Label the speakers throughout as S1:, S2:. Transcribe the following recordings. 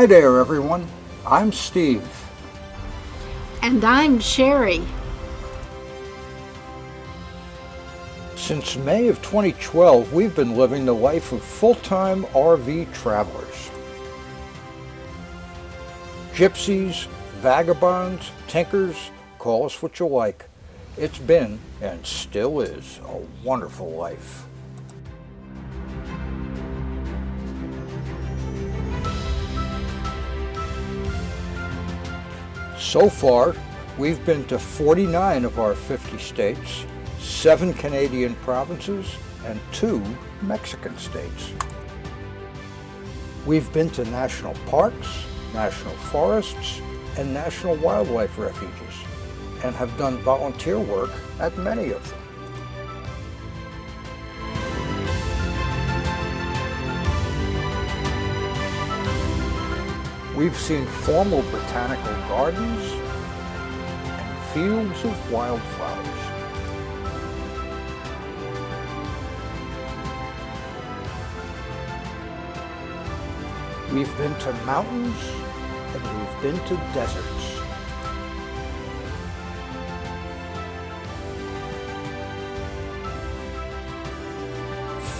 S1: Hi there, everyone. I'm Steve.
S2: And I'm Sherry.
S1: Since May of 2012, we've been living the life of full-time RV travelers. Gypsies, vagabonds, tinkers, call us what you like. It's been, and still is, a wonderful life. So far, we've been to 49 of our 50 states, 7 Canadian provinces, and 2 Mexican states. We've been to national parks, national forests, and national wildlife refuges, and have done volunteer work at many of them. We've seen formal botanical gardens and fields of wildflowers. We've been to mountains and we've been to deserts.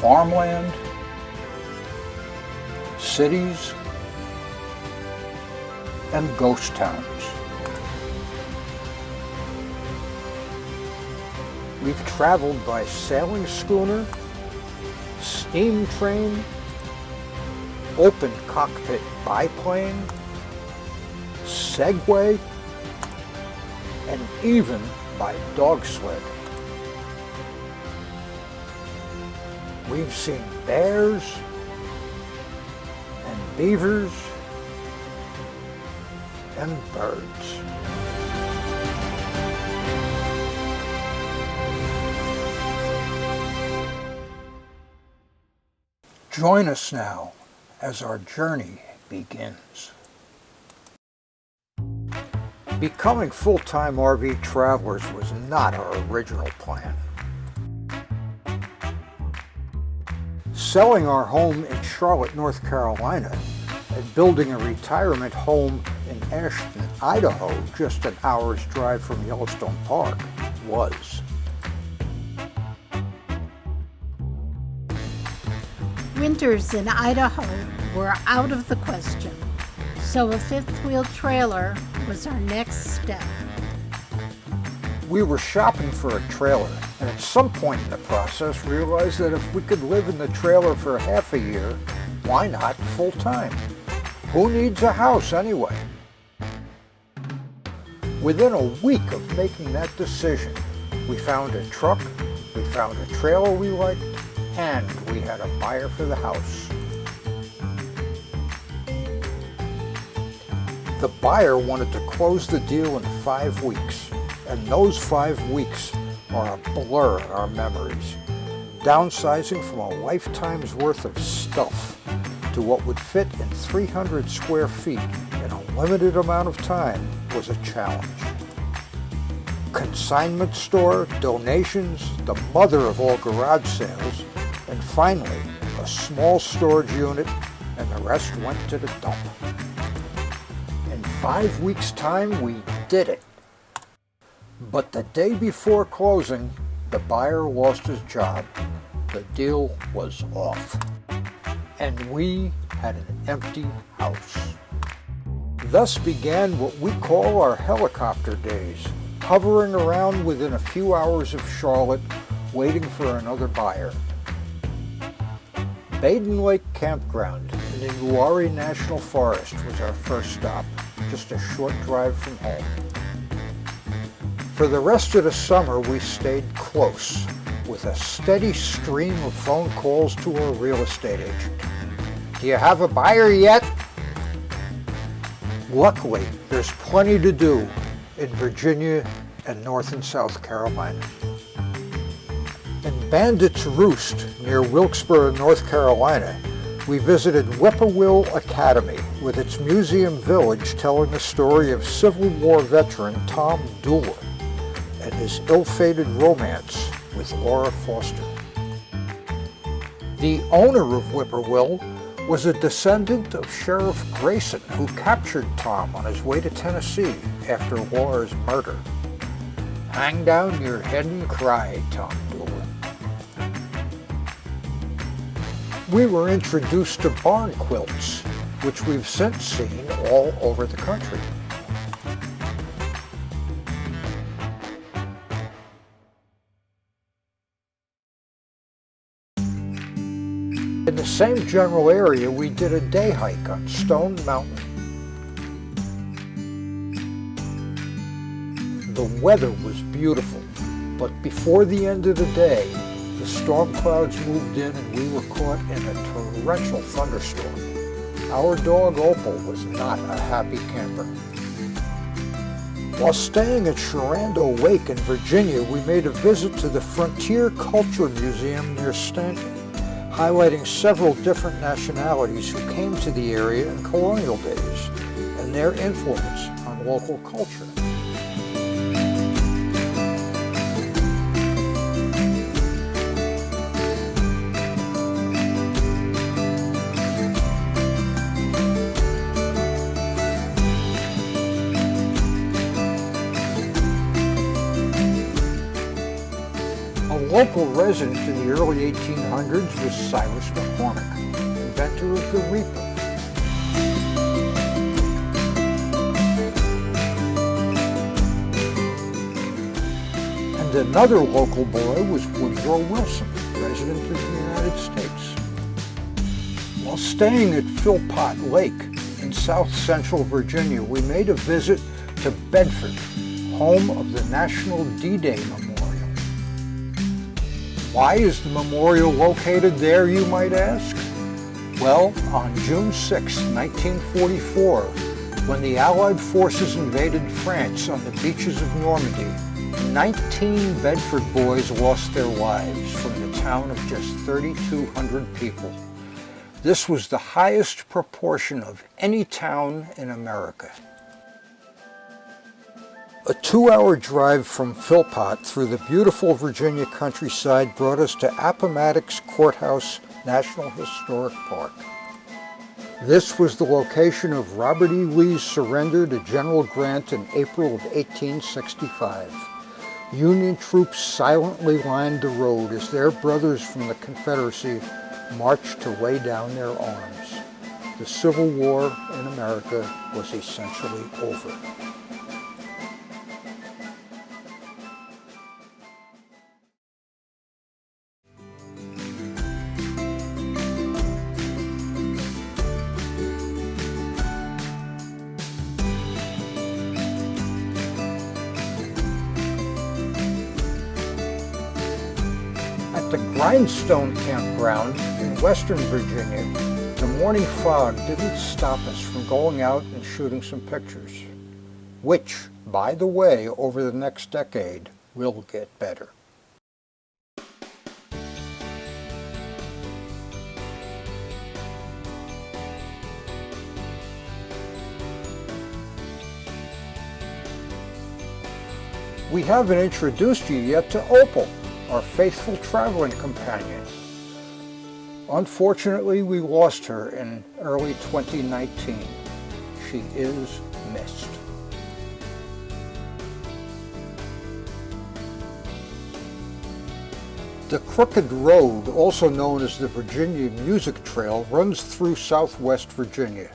S1: Farmland, cities, and ghost towns. We've traveled by sailing schooner, steam train, open cockpit biplane, Segway, and even by dog sled. We've seen bears and beavers and birds. Join us now as our journey begins. Becoming full-time RV travelers was not our original plan. Selling our home in Charlotte, North Carolina, and building a retirement home in Ashton, Idaho, just an hour's drive from Yellowstone Park, was.
S2: Winters in Idaho were out of the question, so a fifth-wheel trailer was our next step.
S1: We were shopping for a trailer, and at some point in the process realized that if we could live in the trailer for half a year, why not full-time? Who needs a house anyway? Within a week of making that decision, we found a truck, we found a trailer we liked, and we had a buyer for the house. The buyer wanted to close the deal in 5 weeks, and those 5 weeks are a blur in our memories. Downsizing from a lifetime's worth of stuff to what would fit in 300 square feet in a limited amount of time was a challenge. Consignment store, donations, the mother of all garage sales, and finally a small storage unit, and the rest went to the dump. In 5 weeks' time, we did it. But the day before closing, the buyer lost his job. The deal was off. And we had an empty house. Thus began what we call our helicopter days, hovering around within a few hours of Charlotte, waiting for another buyer. Baden Lake Campground in the Uwharrie National Forest was our first stop, just a short drive from home. For the rest of the summer, we stayed close, with a steady stream of phone calls to our real estate agent. Do you have a buyer yet? Luckily, there's plenty to do in Virginia and North and South Carolina. In Bandit's Roost, near Wilkesboro, North Carolina, we visited Whippoorwill Academy with its museum village telling the story of Civil War veteran Tom Doolin and his ill-fated romance with Laura Foster. The owner of Whippoorwill was a descendant of Sheriff Grayson, who captured Tom on his way to Tennessee after Laura's murder. "Hang down your head and cry," Tom told him. We were introduced to barn quilts, which we've since seen all over the country. In the same general area, we did a day hike on Stone Mountain. The weather was beautiful, but before the end of the day, the storm clouds moved in and we were caught in a torrential thunderstorm. Our dog Opal was not a happy camper. While staying at Shenandoah Lake in Virginia, we made a visit to the Frontier Culture Museum near Stanton, highlighting several different nationalities who came to the area in colonial days and their influence on local culture. A local resident in the early 1800s was Cyrus McCormick, inventor of the reaper. And another local boy was Woodrow Wilson, President of the United States. While staying at Philpott Lake in south central Virginia, we made a visit to Bedford, home of the National D-Day Memorial. Why is the memorial located there, you might ask? Well, on June 6, 1944, when the Allied forces invaded France on the beaches of Normandy, 19 Bedford boys lost their lives from the town of just 3,200 people. This was the highest proportion of any town in America. A 2-hour drive from Philpott through the beautiful Virginia countryside brought us to Appomattox Courthouse National Historic Park. This was the location of Robert E. Lee's surrender to General Grant in April of 1865. Union troops silently lined the road as their brothers from the Confederacy marched to lay down their arms. The Civil War in America was essentially over. At the Grindstone Campground in western Virginia, the morning fog didn't stop us from going out and shooting some pictures, which, by the way, over the next decade, will get better. We haven't introduced you yet to Opal, our faithful traveling companion. Unfortunately, we lost her in early 2019. She is missed. The Crooked Road, also known as the Virginia Music Trail, runs through southwest Virginia.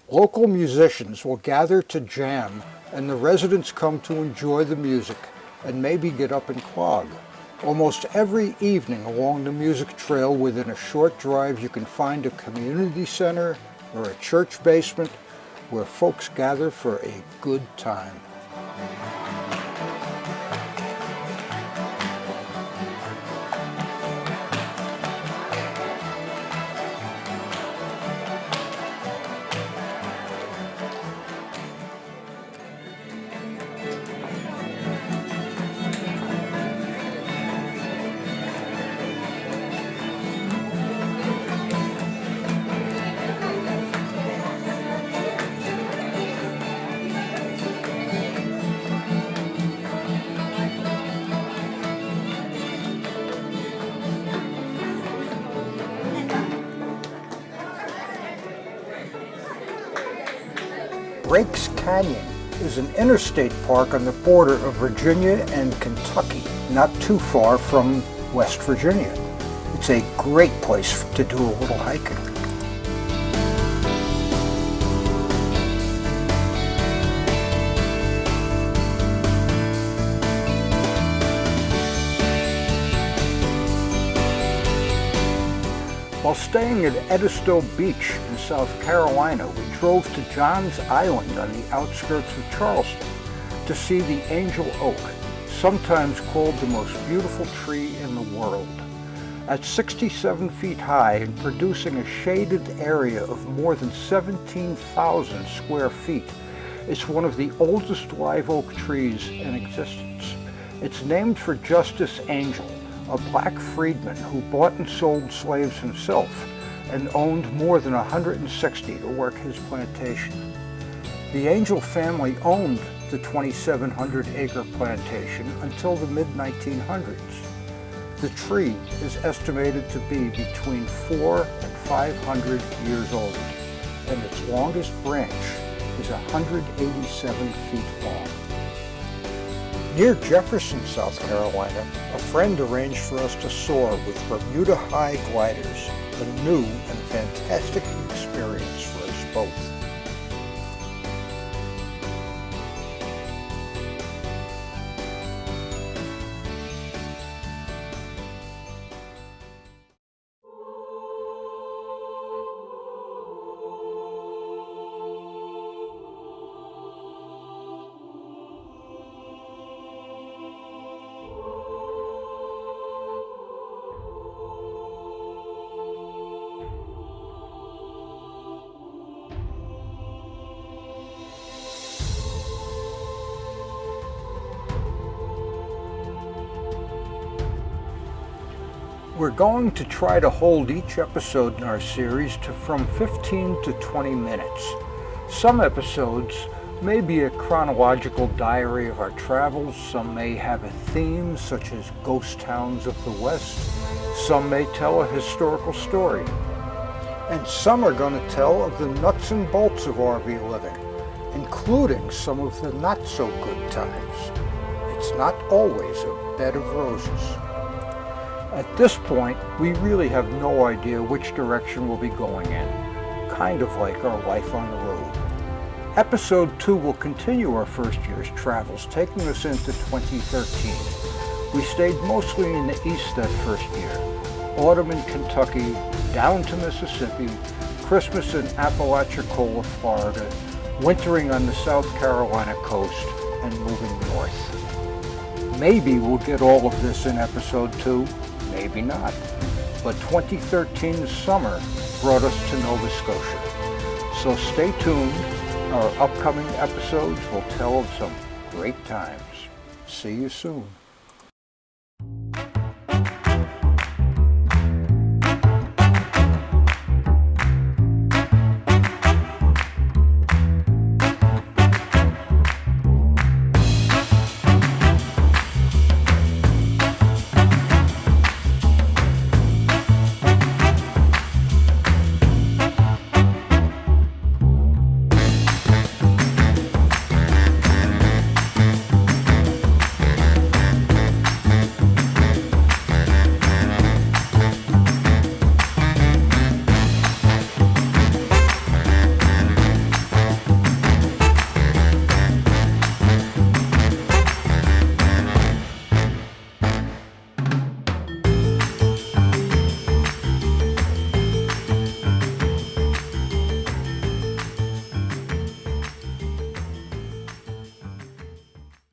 S1: Local musicians will gather to jam, and the residents come to enjoy the music and maybe get up and clog. Almost every evening along the music trail within a short drive you can find a community center or a church basement where folks gather for a good time. Drake's Canyon is an interstate park on the border of Virginia and Kentucky, not too far from West Virginia. It's a great place to do a little hiking. While staying at Edisto Beach in South Carolina, we drove to Johns Island on the outskirts of Charleston to see the angel oak, sometimes called the most beautiful tree in the world. At 67 feet high and producing a shaded area of more than 17,000 square feet, it's one of the oldest live oak trees in existence. It's named for Justice Angel, a black freedman who bought and sold slaves himself and owned more than 160 to work his plantation. The Angel family owned the 2,700-acre plantation until the mid-1900s. The tree is estimated to be between 400 and 500 years old, and its longest branch is 187 feet long. Near Jefferson, South Carolina, a friend arranged for us to soar with Bermuda High gliders, a new and fantastic experience for us both. We're going to try to hold each episode in our series to from 15 to 20 minutes. Some episodes may be a chronological diary of our travels, some may have a theme such as ghost towns of the West, some may tell a historical story, and some are going to tell of the nuts and bolts of RV living, including some of the not so good times. It's not always a bed of roses. At this point, we really have no idea which direction we'll be going in, kind of like our life on the road. Episode 2 will continue our first year's travels, taking us into 2013. We stayed mostly in the east that first year, autumn in Kentucky, down to Mississippi, Christmas in Apalachicola, Florida, wintering on the South Carolina coast, and moving north. Maybe we'll get all of this in episode 2. Maybe not, but 2013's summer brought us to Nova Scotia. So stay tuned. Our upcoming episodes will tell of some great times. See you soon.